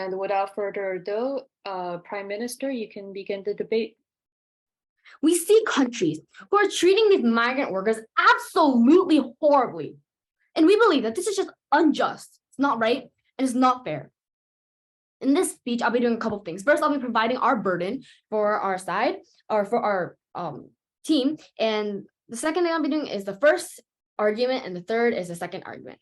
And without further ado, Prime Minister, you can begin the debate. We see countries who are treating these migrant workers absolutely horribly. And we believe that this is just unjust, it's not right, and it's not fair. In this speech, I'll be doing a couple of things. First, I'll be providing our burden for our side or for our team. And the second thing I'll be doing is the first argument, and the third is the second argument.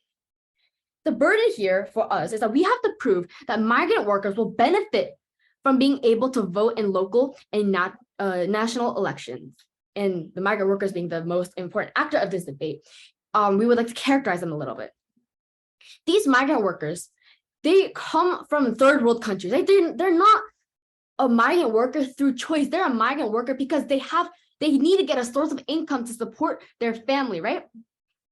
The burden here for us is that we have to prove that migrant workers will benefit from being able to vote in local and national elections. And the migrant workers being the most important actor of this debate, we would like to characterize them a little bit. These migrant workers, they come from third world countries. They're not a migrant worker through choice. They're a migrant worker because they need to get a source of income to support their family, right?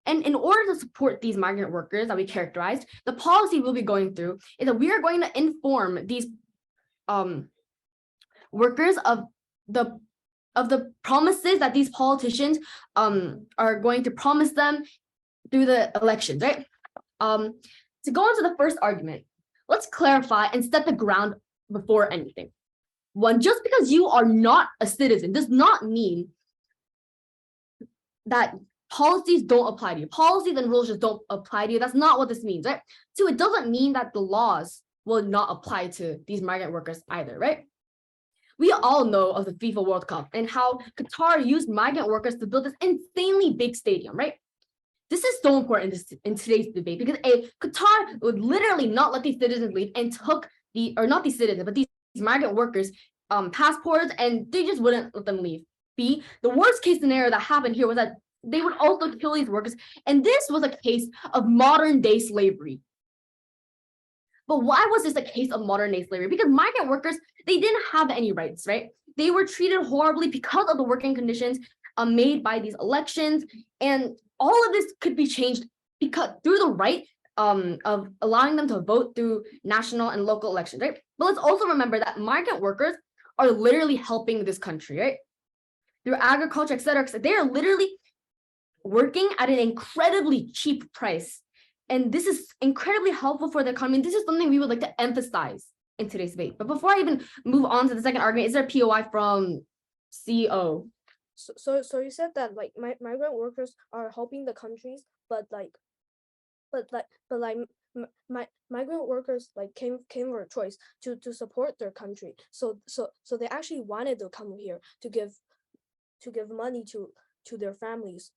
And in order to support these migrant workers that we characterized, the policy we'll be going through is that we are going to inform these workers of the promises that these politicians are going to promise them through the elections, right? To go into the first argument, let's clarify and set the ground before anything. One, just because you are not a citizen does not mean that policies don't apply to you. Policies and rules just don't apply to you. That's not what this means, right? So it doesn't mean that the laws will not apply to these migrant workers either, right? We all know of the FIFA World Cup and how Qatar used migrant workers to build this insanely big stadium, right? This is so important in today's debate because Qatar would literally not let these citizens leave and took not these citizens, but these migrant workers passports, and they just wouldn't let them leave. B, the worst case scenario that happened here was that they would also kill these workers. And this was a case of modern day slavery. But why was this a case of modern day slavery? Because migrant workers, they didn't have any rights, right? They were treated horribly because of the working conditions made by these elections. And all of this could be changed because through the right of allowing them to vote through national and local elections, right? But let's also remember that migrant workers are literally helping this country, right? Through agriculture, et cetera, they are literally working at an incredibly cheap price. And this is incredibly helpful for the economy. This is something we would like to emphasize in today's debate. But before I even move on to the second argument, is there a POI from CEO? So you said that like migrant workers are helping the countries, but migrant workers like came for a choice to support their country. So they actually wanted to come here to give money to their families.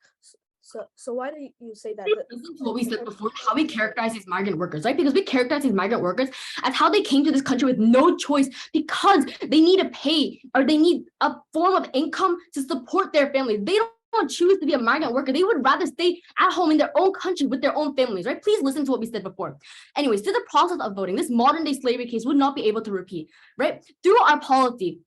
So why do you say that? Listen to what we said before, how we characterize these migrant workers, right? Because we characterize these migrant workers as how they came to this country with no choice because they need to pay or they need a form of income to support their families. They don't choose to be a migrant worker. They would rather stay at home in their own country with their own families, right? Please listen to what we said before. Anyways, to the process of voting, this modern day slavery case would not be able to repeat, right? Through our policy,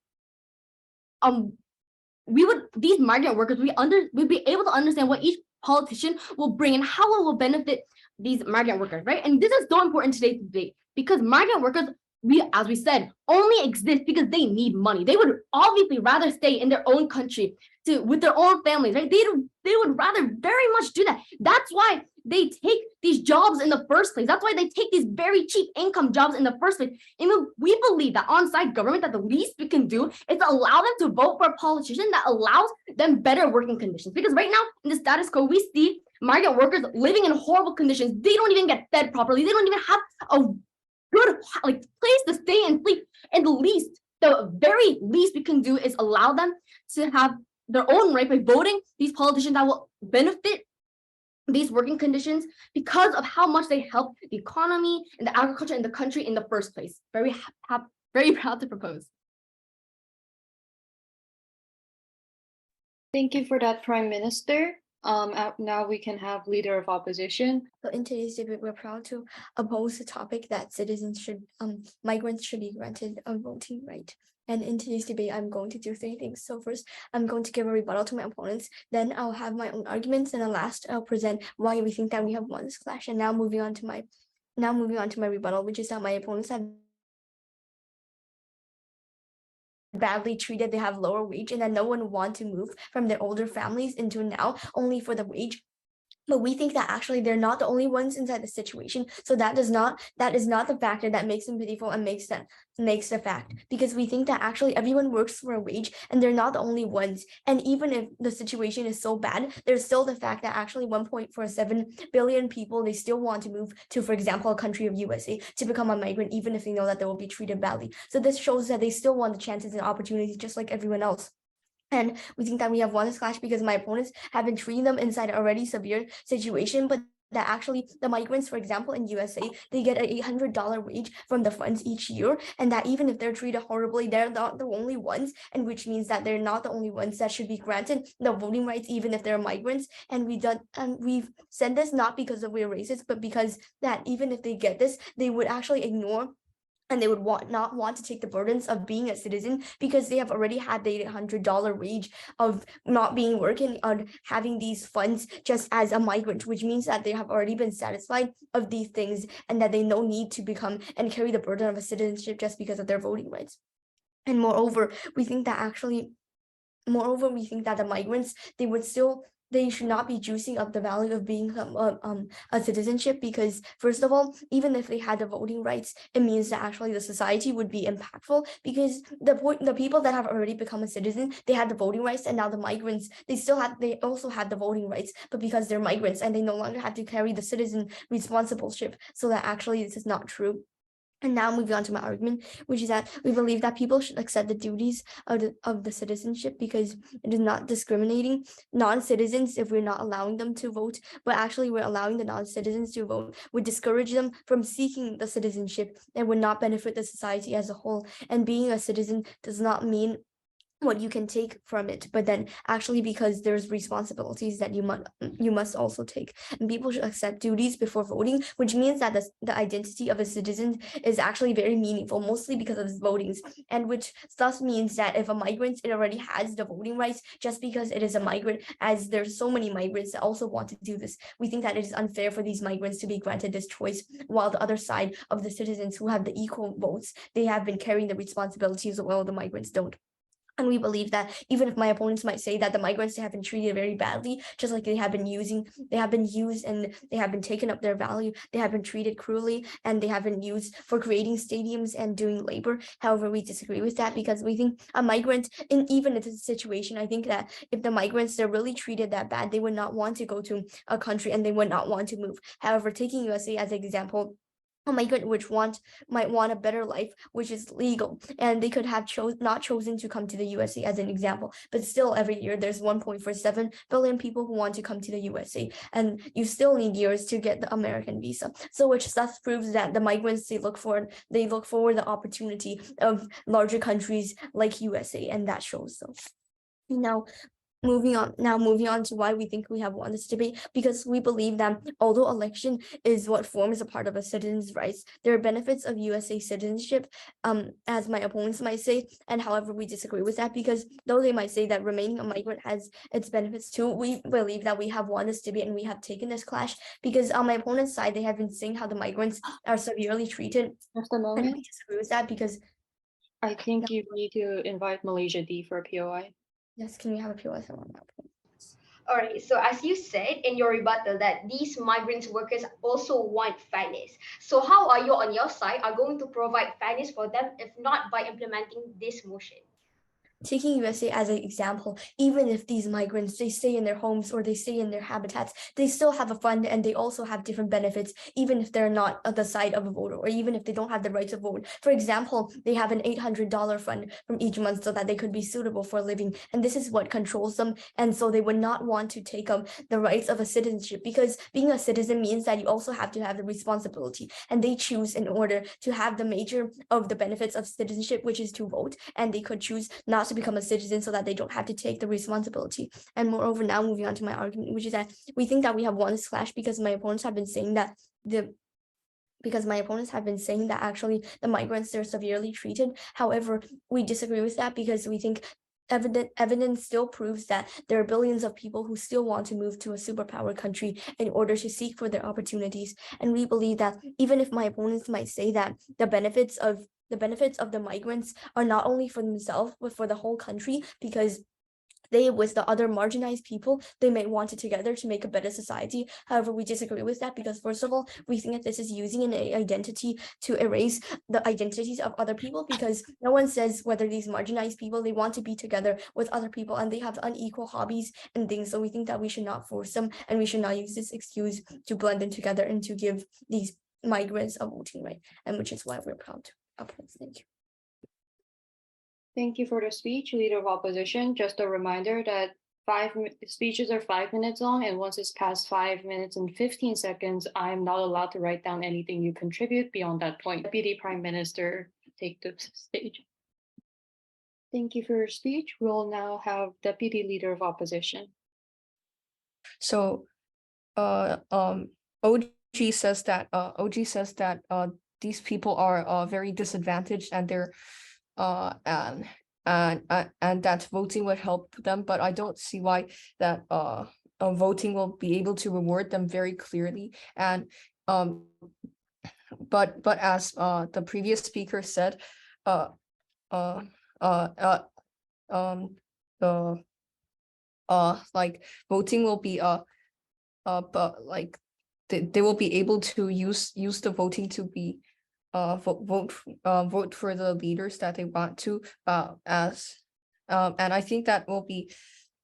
these migrant workers, we'd be able to understand what each politician will bring and how it will benefit these migrant workers, right? And this is so important in today's debate because migrant workers, as we said, only exist because they need money. They would obviously rather stay in their own country with their own families, right? They would rather very much do that. That's why they take these jobs in the first place. That's why they take these very cheap income jobs in the first place. And we believe that on-site government, that the least we can do is to allow them to vote for a politician that allows them better working conditions. Because right now in the status quo, we see migrant workers living in horrible conditions. They don't even get fed properly. They don't even have a good place to stay and sleep. And the very least we can do is allow them to have their own right by voting these politicians that will benefit these working conditions because of how much they help the economy and the agriculture in the country in the first place. Very proud to propose. Thank you for that, Prime Minister. Now we can have Leader of Opposition. So in today's debate, we're proud to oppose the topic that migrants should be granted a voting right. And in today's debate, I'm going to do three things. So first, I'm going to give a rebuttal to my opponents. Then I'll have my own arguments. And then last, I'll present why we think that we have won this clash. And now moving on to my rebuttal, which is that my opponents have badly treated, they have lower wage, and that no one want to move from their older families into now only for the wage. But we think that actually they're not the only ones inside the situation. So that is not the factor that makes them pitiful and makes the fact, because we think that actually everyone works for a wage and they're not the only ones. And even if the situation is so bad, there's still the fact that actually 1.47 billion people, they still want to move to, for example, a country of USA to become a migrant, even if they know that they will be treated badly. So this shows that they still want the chances and opportunities just like everyone else. And we think that we have won this clash because my opponents have been treating them inside an already severe situation, but that actually the migrants, for example, in USA, they get an $800 wage from the funds each year, and that even if they're treated horribly, they're not the only ones, and which means that they're not the only ones that should be granted the voting rights, even if they're migrants. And we've said this not because we're racist, but because that even if they get this, they would actually ignore and they would not want to take the burdens of being a citizen because they have already had the $800 wage of not being working on having these funds just as a migrant, which means that they have already been satisfied of these things and that they no need to become and carry the burden of a citizenship just because of their voting rights. And moreover, we think that the migrants, they should not be juicing up the value of being a citizenship, because first of all, even if they had the voting rights, it means that actually the society would be impactful, because the people that have already become a citizen, they had the voting rights, and now the migrants, they also had the voting rights, but because they're migrants and they no longer have to carry the citizen responsibileship, so that actually this is not true. And now moving on to my argument, which is that we believe that people should accept the duties of the citizenship, because it is not discriminating non-citizens if we're not allowing them to vote, but actually we're allowing the non-citizens to vote, would discourage them from seeking the citizenship and would not benefit the society as a whole. And being a citizen does not mean what you can take from it, but then actually because there's responsibilities that you must also take, and people should accept duties before voting, which means that the identity of a citizen is actually very meaningful, mostly because of his votings, and which thus means that if a migrant, it already has the voting rights just because it is a migrant, as there's so many migrants that also want to do this. We think that it is unfair for these migrants to be granted this choice, while the other side of the citizens who have the equal votes, they have been carrying the responsibilities while the migrants don't. And we believe that even if my opponents might say that the migrants have been treated very badly, just like they have been used and they have been taken up their value, they have been treated cruelly, and they have been used for creating stadiums and doing labor. However, we disagree with that, because we think a migrant, even in this situation, I think that if the migrants, they're really treated that bad, they would not want to go to a country and they would not want to move. However, taking USA as an example, a migrant might want a better life, which is legal, and they could have not chosen to come to the USA as an example, but still every year there's 1.47 billion people who want to come to the USA, and you still need years to get the American visa. So which thus proves that the migrants, they look forward the opportunity of larger countries like USA, and that shows so. Now, moving on to why we think we have won this debate, because we believe that although election is what forms a part of a citizen's rights, there are benefits of USA citizenship, as my opponents might say, and however we disagree with that, because though they might say that remaining a migrant has its benefits too, we believe that we have won this debate and we have taken this clash, because on my opponent's side, they have been saying how the migrants are severely treated, Just a and moment. we disagree with that, because I think you need to invite Malaysia D for a POI. yes, can we have a POS on that? All right, so as you said in your rebuttal that these migrant workers also want fairness. So how are you on your side are going to provide fairness for them if not by implementing this motion? Taking USA as an example, even if these migrants, they stay in their homes or they stay in their habitats, they still have a fund and they also have different benefits, even if they're not at the side of a voter, or even if they don't have the right to vote. For example, they have an $800 fund from each month so that they could be suitable for a living. And this is what controls them. And so they would not want to take up the rights of a citizenship, because being a citizen means that you also have to have the responsibility. And they choose in order to have the major of the benefits of citizenship, which is to vote. And they could choose not to become a citizen so that they don't have to take the responsibility. And moreover, now moving on to my argument, which is that we think that we have won this clash because my opponents have been saying that actually the migrants, they're severely treated. However, we disagree with that, because we think evidence still proves that there are billions of people who still want to move to a superpower country in order to seek for their opportunities. And we believe that even if my opponents might say that the benefits of the migrants are not only for themselves, but for the whole country, because they with the other marginalized people, they may want it together to make a better society. However, we disagree with that because first of all, we think that this is using an identity to erase the identities of other people, because no one says whether these marginalized people, they want to be together with other people and they have unequal hobbies and things. So we think that we should not force them and we should not use this excuse to blend them together and to give these migrants a voting right, and which is why we're proud to oppose. Thank you. Thank you for the speech, Leader of Opposition. Just a reminder that speeches are 5 minutes long, and once it's past 5 minutes and 15 seconds, I'm not allowed to write down anything you contribute beyond that point. Deputy Prime Minister, take the stage. Thank you for your speech. We'll now have Deputy Leader of Opposition. So, OG says that these people are very disadvantaged and they're and that voting would help them, but I don't see why that voting will be able to reward them very clearly. And but as the previous speaker said, like voting will be but like they will be able to use the voting to be vote for the leaders that they want to, as and I think that will be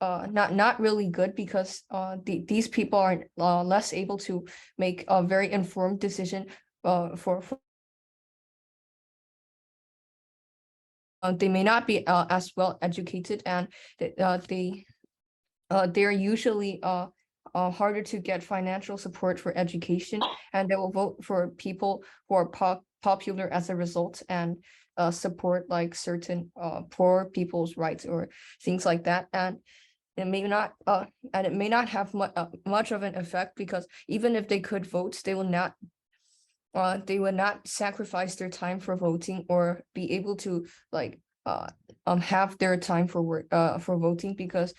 not really good, because these people are less able to make a very informed decision for they may not be as well educated, and they're usually harder to get financial support for education, and they will vote for people who are popular as a result, and support like certain poor people's rights or things like that. And it may not have much of an effect, because even if they could vote, they would not sacrifice their time for voting or be able to like have their time for work for voting, because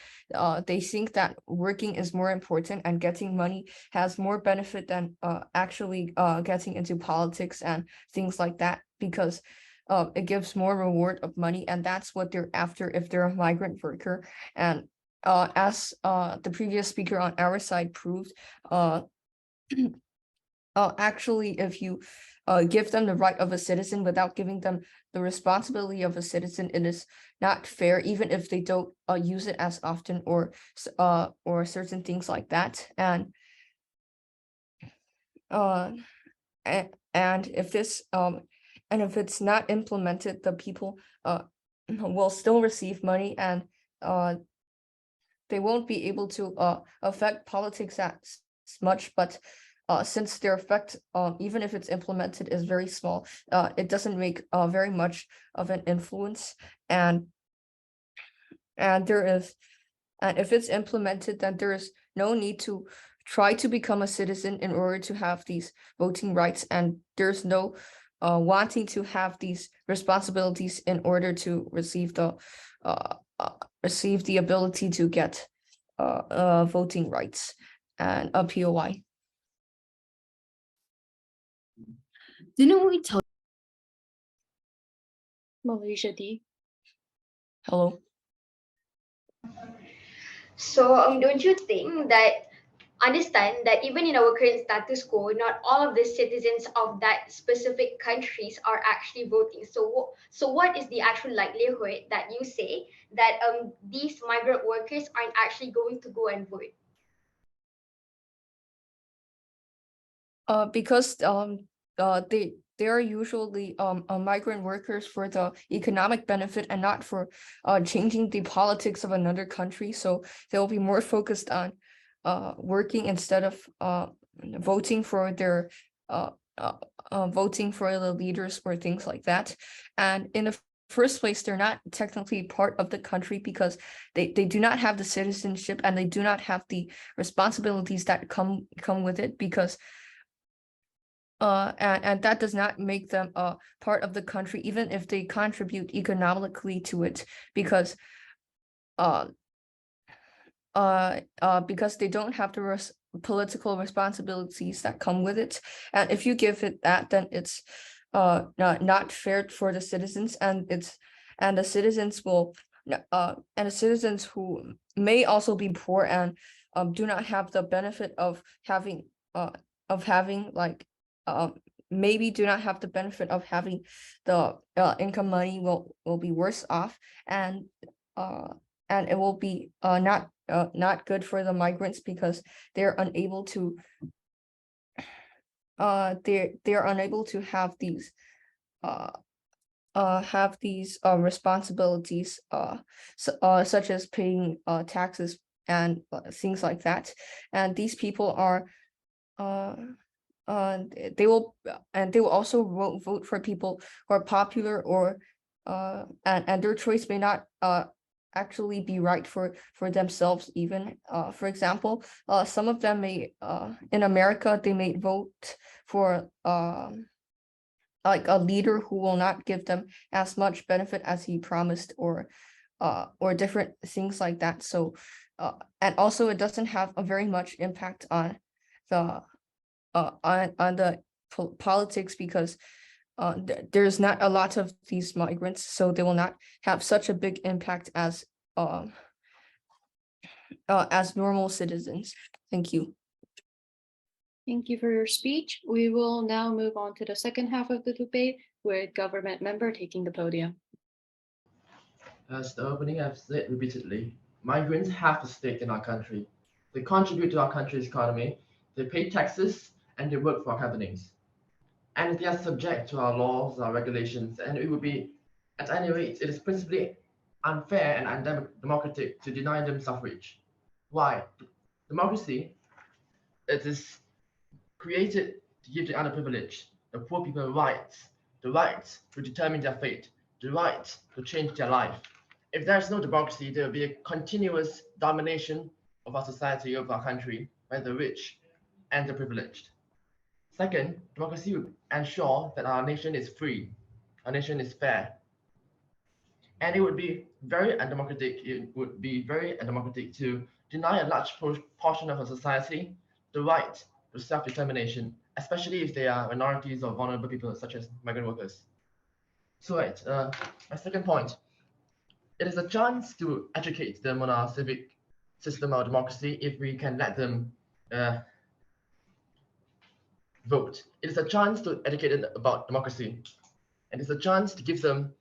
they think that working is more important and getting money has more benefit than actually getting into politics and things like that, because it gives more reward of money, and that's what they're after if they're a migrant worker. And as the previous speaker on our side proved, actually, if you give them the right of a citizen without giving them the responsibility of a citizen, it is not fair, even if they don't use it as often or certain things like that. And if this and if it's not implemented, the people will still receive money, and they won't be able to affect politics as much. But since their effect, even if it's implemented, is very small, it doesn't make very much of an influence. And if it's implemented, then there is no need to try to become a citizen in order to have these voting rights, and there's no wanting to have these responsibilities in order to receive the ability to get voting rights and a POI. Didn't we tell Malaysia D. Hello. So don't you think that, understand that even in our current status quo, not all of the citizens of that specific countries are actually voting. So what is the actual likelihood that you say that these migrant workers aren't actually going to go and vote? Because they are usually migrant workers for the economic benefit and not for changing the politics of another country. So they'll be more focused on working instead of voting for their voting for the leaders or things like that. And in the first place, they're not technically part of the country, because they do not have the citizenship and they do not have the responsibilities that come with it, because and that does not make them part of the country, even if they contribute economically to it, because they don't have the political responsibilities that come with it. And if you give it that, then it's not fair for the citizens, and the citizens will and the citizens who may also be poor and do not have the benefit of having like maybe do not have the benefit of having the income money will be worse off, and it will be not good for the migrants because they're unable to they're unable to have these responsibilities such as paying taxes and things like that, and these people are uh they will also vote for people who are popular, or and their choice may not actually be right for themselves even. For example, some of them may in America they may vote for like a leader who will not give them as much benefit as he promised, or different things like that. So and also it doesn't have a very much impact on the politics, because there's not a lot of these migrants, so they will not have such a big impact as normal citizens. Thank you. Thank you for your speech. We will now move on to the second half of the debate with government member taking the podium. As the opening have said repeatedly, migrants have a stake in our country. They contribute to our country's economy, they pay taxes, and they work for our companies. And they are subject to our laws, our regulations, and it would be, at any rate, it is principally unfair and undemocratic to deny them suffrage. Why? Democracy, it is created to give the underprivileged, the poor people rights, the right to determine their fate, the right to change their life. If there is no democracy, there will be a continuous domination of our society over our country by the rich and the privileged. Second, democracy will ensure that our nation is free, our nation is fair. And it would be very undemocratic, to deny a large portion of our society the right to self-determination, especially if they are minorities or vulnerable people such as migrant workers. So my second point, it is a chance to educate them on our civic system, our democracy, if we can let them vote. It is a chance to educate them about democracy, and it's a chance to give them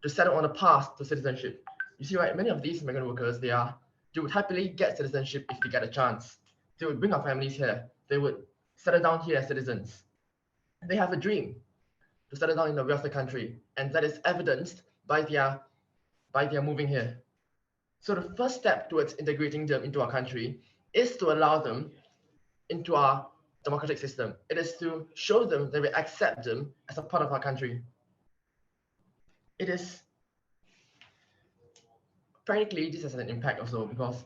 to set on a path to citizenship. You see, right, many of these migrant workers, they would happily get citizenship if they get a chance. They would bring our families here. They would settle down here as citizens. They have a dream to settle down in a wealthy country, and that is evidenced by their moving here. So the first step towards integrating them into our country is to allow them into our democratic system. It is to show them that we accept them as a part of our country. It is, frankly, this has an impact also because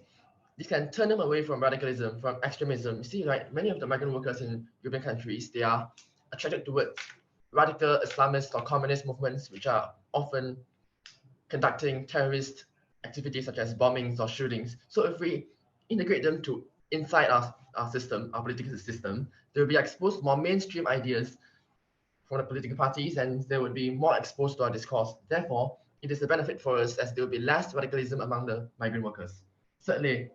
this can turn them away from radicalism, from extremism. You see, right, many of the migrant workers in European countries, they are attracted towards radical Islamist or communist movements, which are often conducting terrorist activities such as bombings or shootings. So if we integrate them to inside our system, our political system, they will be exposed to more mainstream ideas from the political parties, and they would be more exposed to our discourse. Therefore, it is a benefit for us as there will be less radicalism among the migrant workers. Thirdly,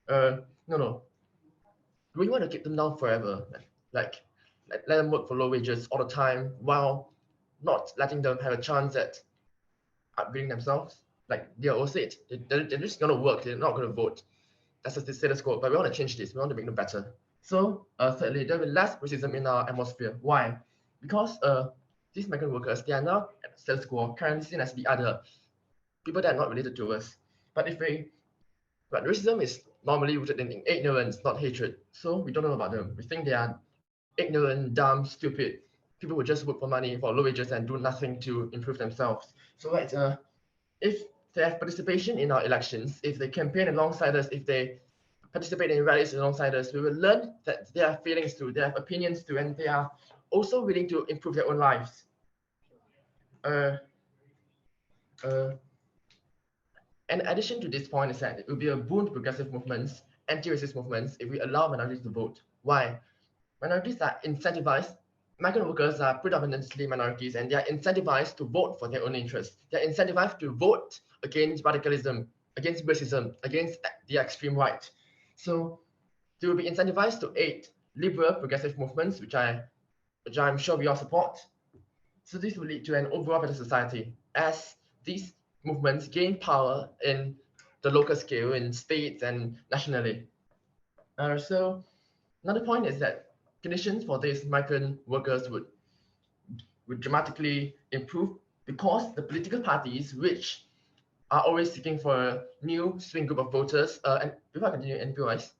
no. Do we want to keep them down forever? Like let them work for low wages all the time while not letting them have a chance at upgrading themselves? Like they all said, they're just going to work, they're not going to vote. That's the status quo, but we want to change this, we want to make them better. So thirdly, there will be less racism in our atmosphere. Why? Because these migrant workers, they are now at the status quo, currently seen as the other, people that are not related to us. But racism is normally rooted in ignorance, not hatred. So we don't know about them. We think they are ignorant, dumb, stupid. People who just work for money, for low wages, and do nothing to improve themselves. So if they have participation in our elections, if they campaign alongside us, if they participate in rallies alongside us, we will learn that they have feelings too, they have opinions too, and they are also willing to improve their own lives. In addition to this point is that it will be a boon to progressive movements, anti-racist movements, if we allow minorities to vote. Why? Minorities are incentivized migrant workers are predominantly minorities and they are incentivized to vote for their own interests. They're incentivized to vote against radicalism, against racism, against the extreme right. So they will be incentivized to aid liberal progressive movements, which I'm sure we all support. So this will lead to an overall better society as these movements gain power in the local scale, in states and nationally. So another point is that conditions for these migrant workers would dramatically improve because the political parties, which are always seeking for a new swing group of voters, and before I continue, any POIs?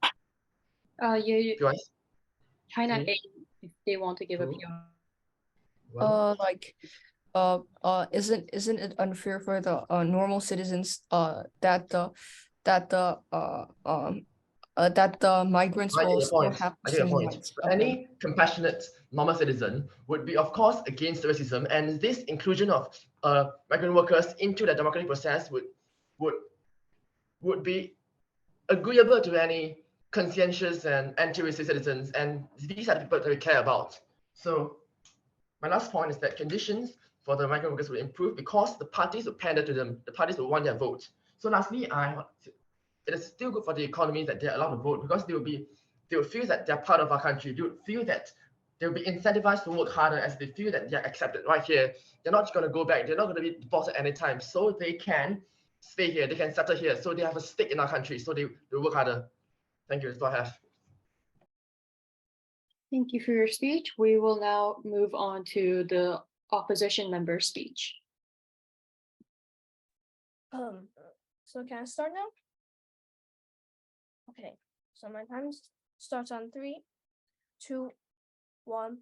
You China Okay. A if they want to give a Cool. PR. Well, Like isn't it unfair for the normal citizens that the migrants I get will your still point. have the I get your same point. rights? But any compassionate normal citizen would be, of course, against racism, and this inclusion of migrant workers into the democratic process would would be agreeable to any conscientious and anti-racist citizens, and these are the people that we care about. So my last point is that conditions for the migrant workers will improve because the parties will pander to them. The parties will want their vote. So lastly, it is still good for the economy that they're allowed to vote because they will feel that they're part of our country. They will feel that they'll be incentivized to work harder as they feel that they're accepted right here. They're not going to go back. They're not going to be deported anytime. So they can stay here. They can settle here. So they have a stake in our country. So they work harder. Thank you. That's all I have. Thank you for your speech. We will now move on to the opposition member's speech. So can I start now? Okay, so my time starts on 3, 2, 1,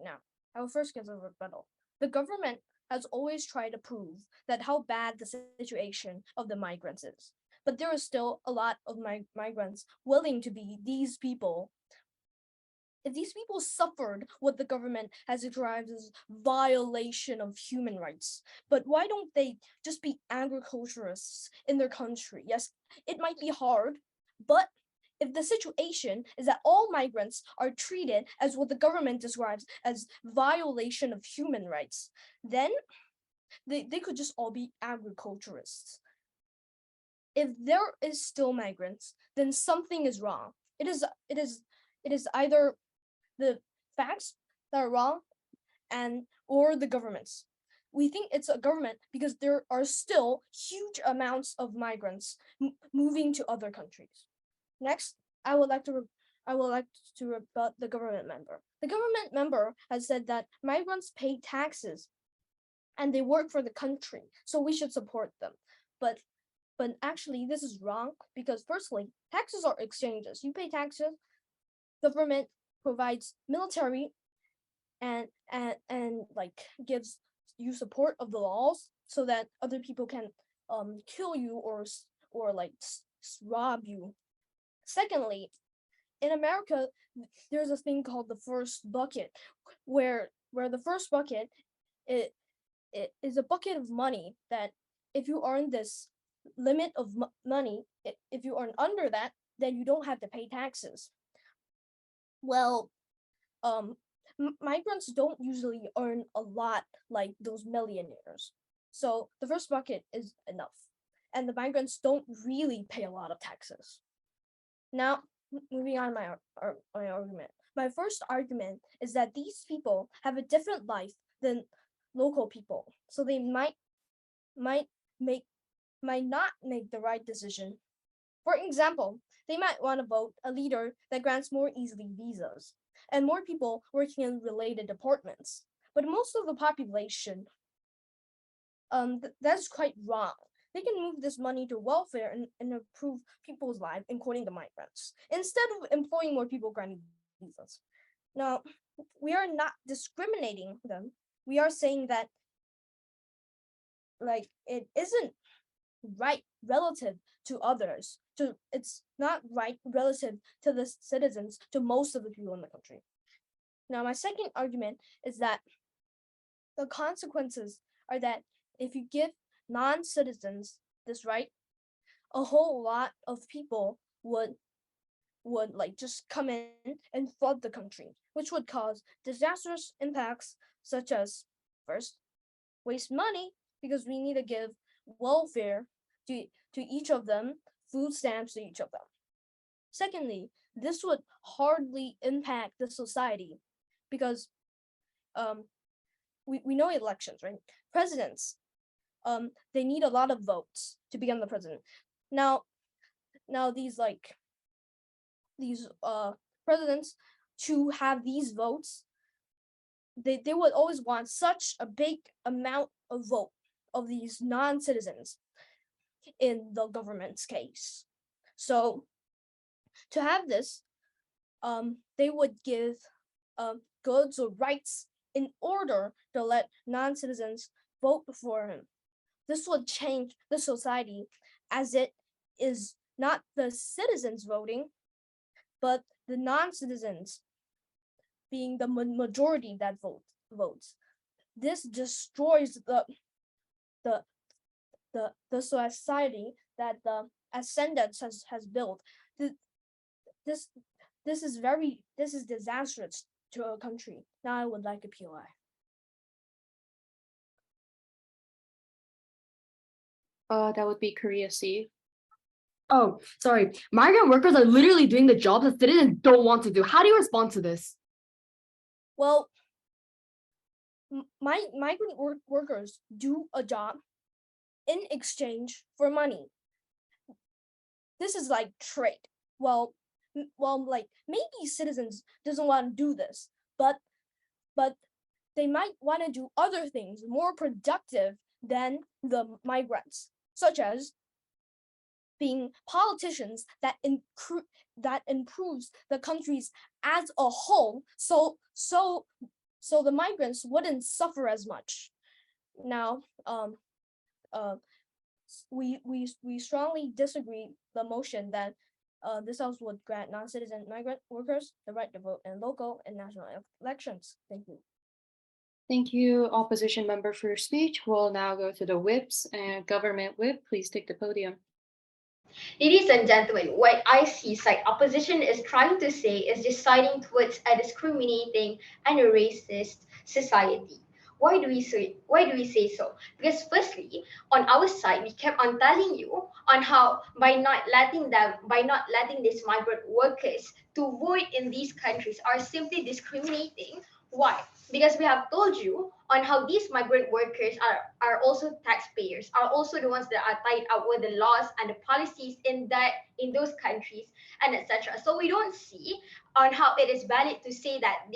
now. I will first give a rebuttal. The government has always tried to prove that how bad the situation of the migrants is. But there is still a lot of migrants willing to be these people. If these people suffered what the government has described as violation of human rights, but why don't they just be agriculturists in their country? Yes, it might be hard, but if the situation is that all migrants are treated as what the government describes as violation of human rights, then they could just all be agriculturists. If there is still migrants, then something is wrong. It is either the facts that are wrong or the governments. We think it's a government because there are still huge amounts of migrants moving to other countries. Next, I would like to rebut the government member. The government member has said that migrants pay taxes and they work for the country, so we should support them. But actually this is wrong because firstly, taxes are exchanges. You pay taxes, government provides military and like gives you support of the laws so that other people can kill you or like rob you. Secondly, in America, there's a thing called the first bucket, where the first bucket it is a bucket of money that if you earn this limit of money, if you earn under that, then you don't have to pay taxes. Well, migrants don't usually earn a lot like those millionaires. So the first bucket is enough. And the migrants don't really pay a lot of taxes. Now, moving on my argument. My first argument is that these people have a different life than local people. So they might not make the right decision. For example, they might want to vote a leader that grants more easily visas and more people working in related departments. But most of the population, that's quite wrong. They can move this money to welfare and improve people's lives, including the migrants, instead of employing more people granting visas. Now, we are not discriminating them. We are saying that like it isn't right relative to others. It's not right relative to the citizens, to most of the people in the country. Now, my second argument is that the consequences are that if you give non-citizens this right, a whole lot of people would like just come in and flood the country. which would cause disastrous impacts such as, first, waste money because we need to give welfare to each of them, food stamps to each of them. Secondly, this would hardly impact the society because we know elections, right? Presidents, they need a lot of votes to become the president. Now these presidents, to have these votes, they would always want such a big amount of vote of these non-citizens in the government's case. So to have this, they would give goods or rights in order to let non-citizens vote for him. This would change the society, as it is not the citizens voting, but the non-citizens being the majority that votes. This destroys the society that the ascendants has built. This is disastrous to a country. Now I would like a POI. That would be Korea C. Oh, sorry. Migrant workers are literally doing the jobs that citizens don't want to do. How do you respond to this? Well, migrant workers do a job in exchange for money. This is like trade. Well, like maybe citizens doesn't want to do this, but they might want to do other things more productive than the migrants, such as being politicians that improves the countries as a whole, so the migrants wouldn't suffer as much. Now, we strongly disagree the motion that this House would grant non-citizen migrant workers the right to vote in local and national elections. Thank you. Thank you, opposition member, for your speech. We'll now go to the whips, and government whip, please take the podium. Ladies and gentlemen, what I see side opposition is trying to say is deciding towards a discriminating and a racist society. Why do we say so? Because firstly, on our side, we kept on telling you on how by not letting these migrant workers to vote in these countries are simply discriminating. Why? Because we have told you on how these migrant workers are also taxpayers, are also the ones that are tied up with the laws and the policies in those countries and etc. So we don't see on how it is valid to say that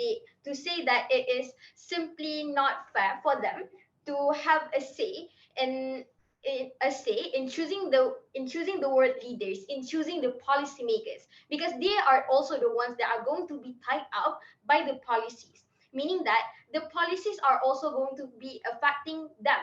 it is simply not fair for them to have a say in choosing the world leaders, in choosing the policymakers, because they are also the ones that are going to be tied up by the policies, meaning that the policies are also going to be affecting them.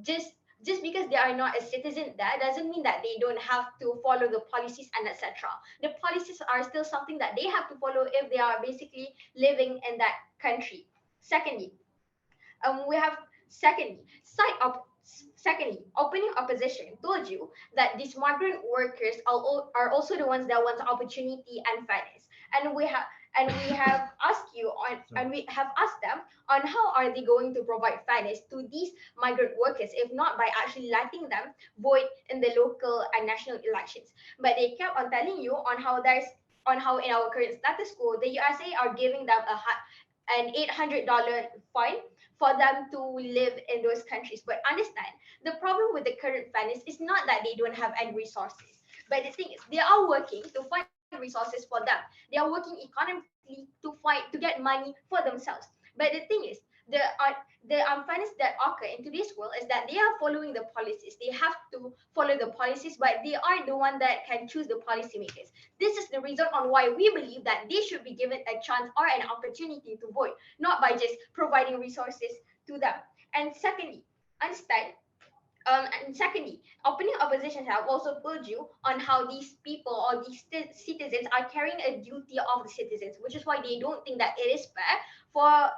Just because they are not a citizen, that doesn't mean that they don't have to follow the policies and etc. The policies are still something that they have to follow if they are basically living in that country. Secondly, we have secondly, opening opposition told you that these migrant workers are also the ones that want opportunity and fairness, and we have asked them on how are they going to provide fairness to these migrant workers if not by actually letting them vote in the local and national elections. But they kept on telling you on how in our current status quo the USA are giving them an $800 fine for them to live in those countries. But understand, the problem with the current fairness is not that they don't have any resources, but the thing is they are working to find resources for them. They are working economically to get money for themselves. But the thing is, the unfairness that occur in today's world is that they are following the policies. They have to follow the policies, but they are the one that can choose the policymakers. This is the reason on why we believe that they should be given a chance or an opportunity to vote, not by just providing resources to them. And secondly, understand And secondly, opening oppositions have also told you on how these people or these citizens are carrying a duty of the citizens, which is why they don't think that it is fair for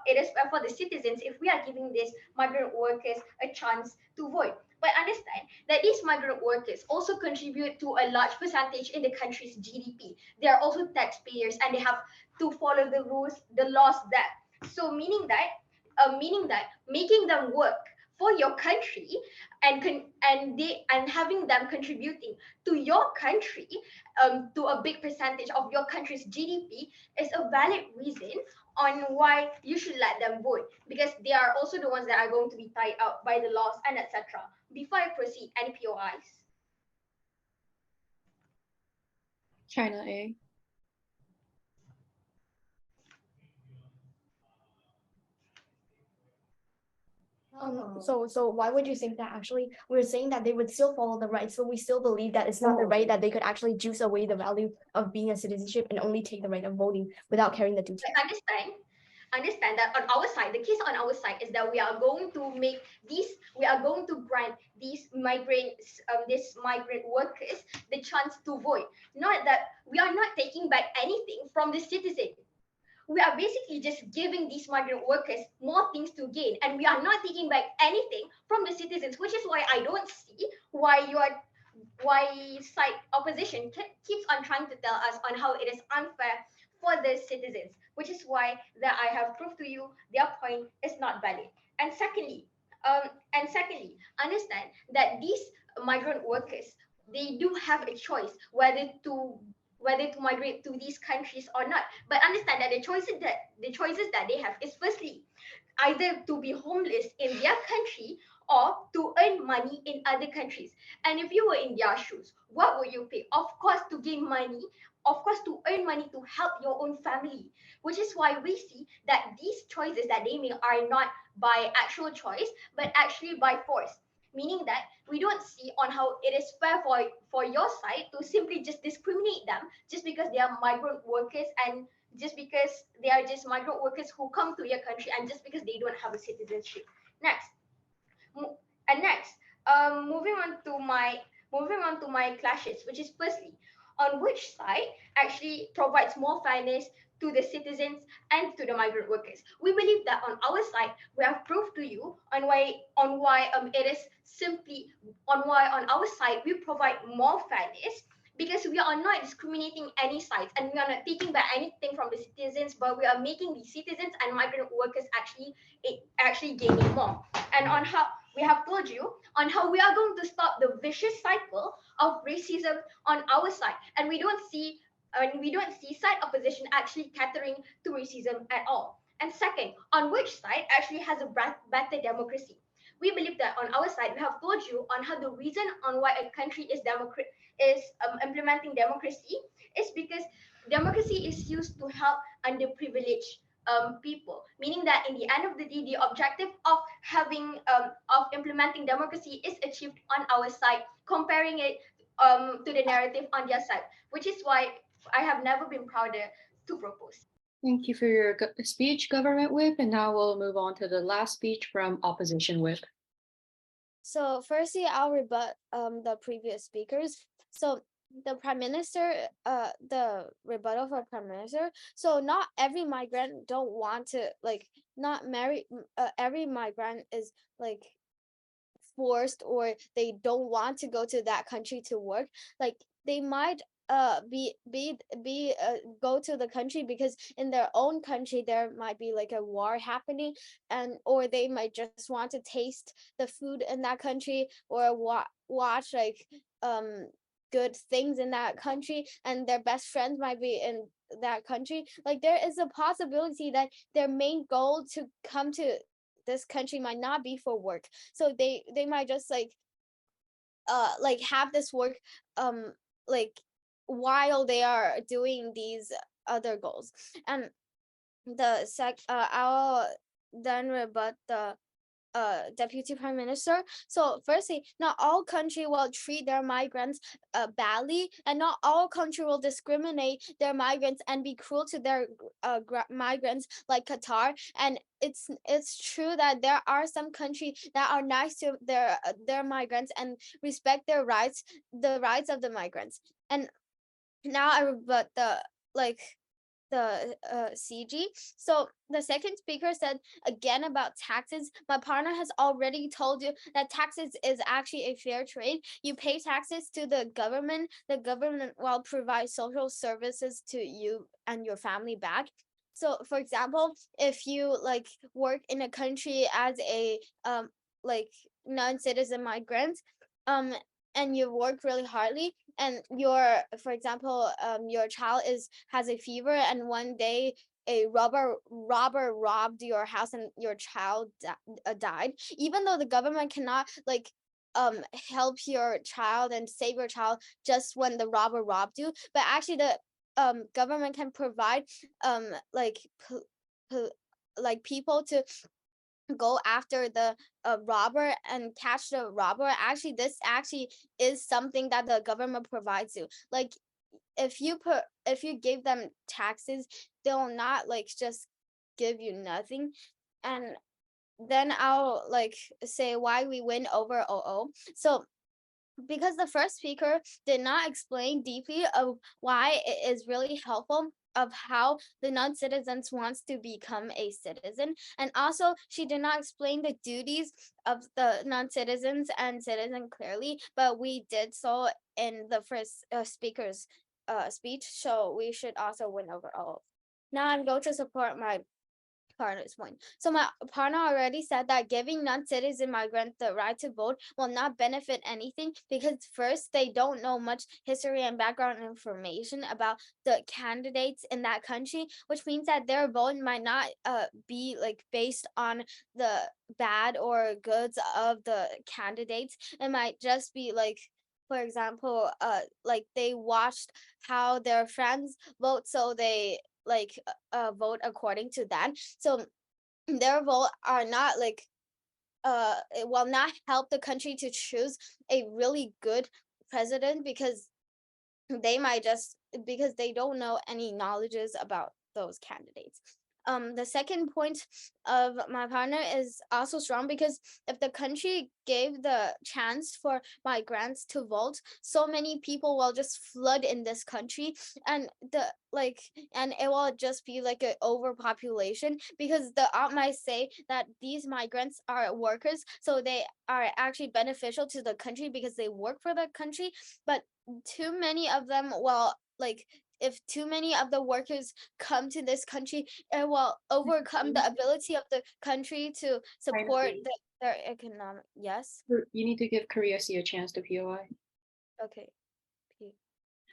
the citizens if we are giving these migrant workers a chance to vote. But understand that these migrant workers also contribute to a large percentage in the country's GDP. They are also taxpayers and they have to follow the rules, the laws there. So meaning that making them work for your country and having them contributing to your country to a big percentage of your country's GDP is a valid reason on why you should let them vote, because they are also the ones that are going to be tied out by the laws and etc. Before I proceed, any POIs? China A. So why would you think that? Actually, we're saying that they would still follow the rights, so we still believe that it's not the right that they could actually juice away the value of being a citizenship and only take the right of voting without carrying the duty. I understand that on our side, the case on our side is that we are going to grant these migrant workers the chance to vote. Not that we are not taking back anything from the citizen. We are basically just giving these migrant workers more things to gain, and we are not taking back anything from the citizens, which is why I don't see why side opposition keeps on trying to tell us on how it is unfair for the citizens, which is why that I have proved to you their point is not valid. And secondly, understand that these migrant workers, they do have a choice whether to migrate to these countries or not. But understand that the choices that they have is firstly either to be homeless in their country or to earn money in other countries. And if you were in their shoes, what would you pick? Of course, to gain money, of course, to earn money to help your own family, which is why we see that these choices that they make are not by actual choice, but actually by force. Meaning that we don't see on how it is fair for your side to simply just discriminate them just because they are migrant workers and just because they are just migrant workers who come to your country and just because they don't have a citizenship. Next, and next, moving on to my clashes, which is firstly, on which side actually provides more fairness to the citizens and to the migrant workers. We believe that on our side, we have proved to you on why it is simply on why on our side we provide more fairness because we are not discriminating any sides and we are not taking back anything from the citizens, but we are making the citizens and migrant workers actually gaining more. And on how we have told you on how we are going to stop the vicious cycle of racism on our side, and we don't see side opposition actually catering to racism at all. And second, on which side actually has a better democracy. We believe that on our side, we have told you on how the reason on why a country is implementing democracy is because democracy is used to help underprivileged people, meaning that in the end of the day, the objective of implementing democracy is achieved on our side, comparing it to the narrative on their side, which is why I have never been prouder to propose. Thank you for your speech, Government Whip. And now we'll move on to the last speech from Opposition Whip. So firstly, I'll rebut the previous speakers. So the prime minister, the rebuttal for prime minister. So not every migrant don't want to not marry. Every migrant is forced or they don't want to go to that country to work. They might go to the country because in their own country there might be a war happening, and or they might just want to taste the food in that country or watch good things in that country, and their best friends might be in that country. There is a possibility that their main goal to come to this country might not be for work, so they might just have this work while they are doing these other goals. And I'll then rebut Deputy Prime Minister. So firstly, not all country will treat their migrants badly, and not all country will discriminate their migrants and be cruel to their migrants like Qatar. And it's true that there are some countries that are nice to their migrants and respect their rights, the rights of the migrants. And now I rebut the CG. So the second speaker said again about taxes. My partner has already told you that taxes is actually a fair trade. You pay taxes to the government will provide social services to you and your family back. So for example, if you like work in a country as a like non-citizen migrant, and you work really hardly, and for example, your child has a fever, and one day a robber robbed your house and your child died, even though the government cannot like help your child and save your child just when the robber robbed you, but actually the government can provide like like people to go after the robber and catch the robber. Actually, this actually is something that the government provides you. Like if you give them taxes, they'll not like just give you nothing. And then I'll like say why we win over OO. So because the first speaker did not explain deeply of why it is really helpful of how the non-citizens wants to become a citizen, and also she did not explain the duties of the non-citizens and citizen clearly, but we did so in the first speaker's speech, so we should also win over all. Now I'm going to support my partner's point. So my partner already said that giving non-citizen migrants the right to vote will not benefit anything, because first, they don't know much history and background information about the candidates in that country, which means that their vote might not be like based on the bad or goods of the candidates. It might just be like, for example, like they watched how their friends vote, so they like vote according to that. So their vote are not like it will not help the country to choose a really good president, because they might just because they don't know any knowledges about those candidates. The second point of my partner is also strong, because if the country gave the chance for migrants to vote, so many people will just flood in this country, and and it will just be like an overpopulation, because the op might say that these migrants are workers, so they are actually beneficial to the country because they work for the country, but too many of them will like if too many of the workers come to this country, it will overcome the ability of the country to support their economic. Yes. You need to give Korea C a chance to POI. Okay.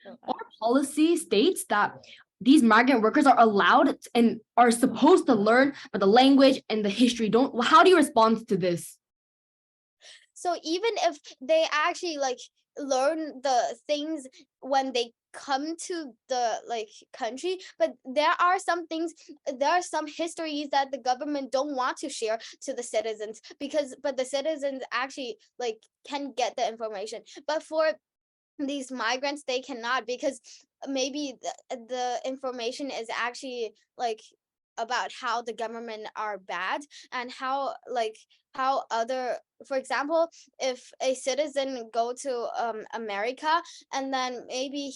So, Our policy states that these migrant workers are allowed and are supposed to learn about the language and the history. How do you respond to this? so even if they actually like learn the things when they come to the like country, but there are some histories that the government don't want to share to the citizens, but the citizens actually like can get the information, but for these migrants they cannot, because maybe the information is actually like about how the government are bad, and how other, for example, if a citizen go to America, and then maybe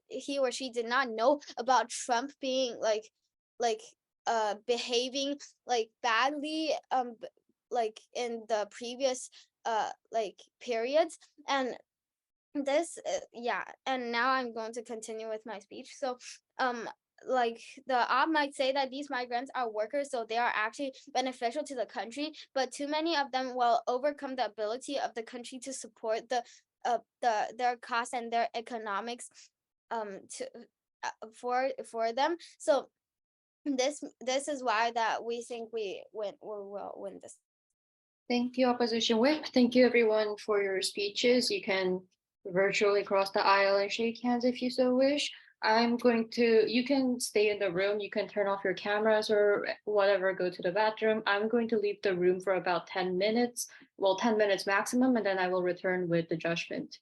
he or she did not know about Trump being like behaving like badly like in the previous like periods, and this yeah, and now I'm going to continue with my speech. So like the op might say that these migrants are workers, so they are actually beneficial to the country, but too many of them will overcome the ability of the country to support their costs and their economics to for them. So this is why that we think we will win this. Thank you, Opposition Whip. Thank you, everyone, for your speeches. You can virtually cross the aisle and shake hands if you so wish. You can stay in the room, you can turn off your cameras or whatever, go to the bathroom. I'm going to leave the room for about 10 minutes, well, 10 minutes maximum, and then I will return with the judgment.